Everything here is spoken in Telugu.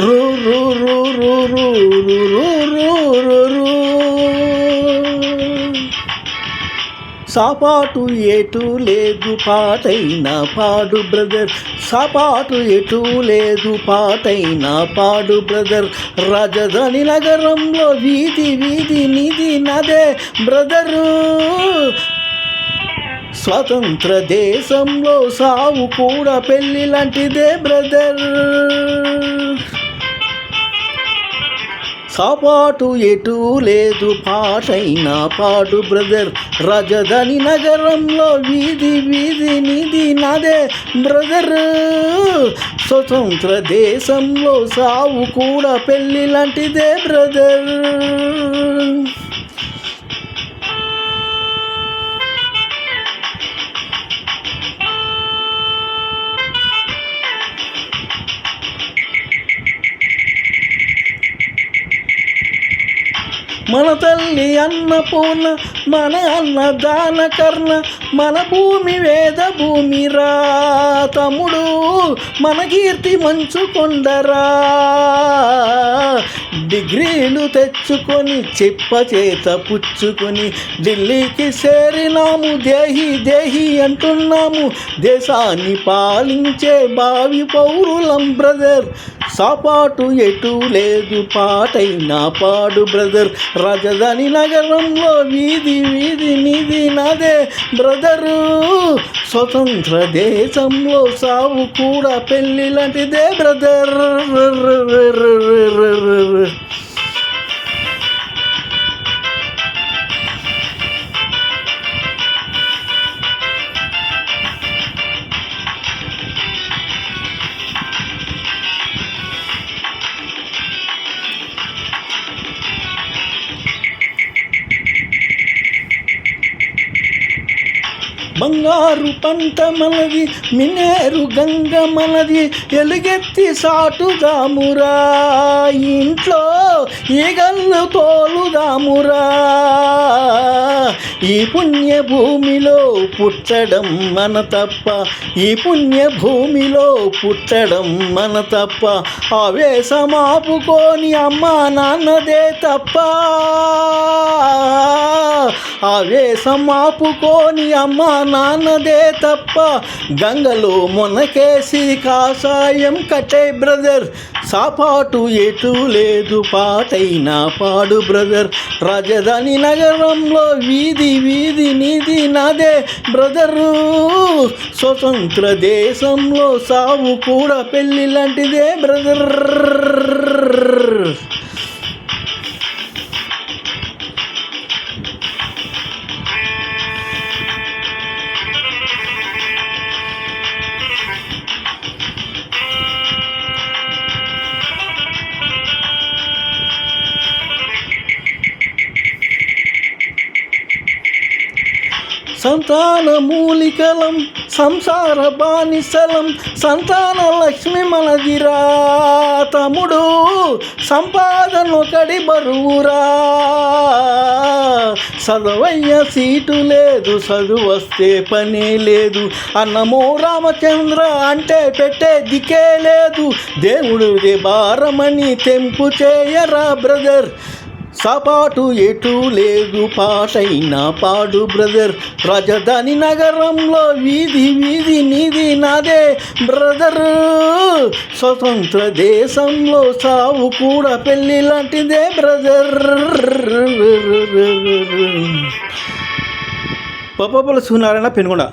రు రు రు రు రు రు రు రు. సాపాటు ఎటు లేదు పాటైనా పాడు బ్రదర్, సాపాటు ఎటు లేదు పాటైనా పాడు బ్రదర్. రాజధాని నగరంలో వీధి వీధి నిధి నదే బ్రదరు. స్వతంత్ర దేశంలో సావు కూడా పెళ్ళి లాంటిదే బ్రదర్. సాపాటు ఎటు లేదు పాటైనా పాడు బ్రదర్. రాజధాని నగరంలో వీధి వీధి నిధి నాదే బ్రదర్. స్వతంత్ర దేశంలో సావు కూడా పెళ్ళి లాంటిదే బ్రదర్. మన తల్లి అన్నపూర్ణ, మన అన్నదాన కర్ణ, మన భూమి వేద భూమిరా తమ్ముడు, మన కీర్తి మంచు కొండరా. డిగ్రీలు తెచ్చుకొని చెప్ప చేత పుచ్చుకొని ఢిల్లీకి చేరినాము. దేహి దేహి అంటున్నాము, దేశాన్ని పాలించే భావి పౌరులం బ్రదర్. సాపాటు ఎటు లేదు పాటైనా పాడు బ్రదర్. రాజధాని నగరంలో వీధి వీధి నిధి నాదే బ్రదరు. స్వతంత్ర దేశంలో సావు కూడా పెళ్ళి లాంటిదే బ్రదర్. బంగారు పంట మనది, మినేరు గంగ మనది, ఎలుగెత్తి సాటుదామురా. ఇంట్లో ఈగళ్ళు తోలుదామురా. ఈ పుణ్య భూమిలో పుట్టడం మన తప్ప, ఈ పుణ్య భూమిలో పుట్టడం మన తప్ప. ఆవేశమాపుకొని అమ్మా నాన్నదే తప్ప, ఆవేశమాపుకొని అమ్మా నాన్నదే తప్ప. గంగలో మునకేసి కాషాయం కట్టే బ్రదర్. సాపాటు ఎటు లేదు పాటైనా పాడు బ్రదర్. రాజధాని నగరంలో వీధి వీధి నిధి నాదే బ్రదరు. స్వతంత్ర దేశంలో సావు కూడా పెళ్ళి లాంటిదే బ్రదర్. సంతాన మూలికలం సంసార బానిసలం, సంతాన లక్ష్మి మనదిరా తమ్ముడు. సంపాదనొకడి బరువురా. చదవయ్య సీటు లేదు, చదువు వస్తే పని లేదు. అన్నమో రామచంద్ర అంటే పెట్టే దికే లేదు. దేవుడిది భారమని తెంపు చేయరా బ్రదర్. సాపాటు ఎటు లేదు పాటైనా పాడు బ్రదర్. రాజధాని నగరంలో వీధి వీధి నిధి నాదే బ్రదర్. స్వతంత్ర దేశంలో సావు కూడా పెళ్ళి లాంటిదే బ్రదర్. పప్పల సూనారాయణ పెనుగొండ.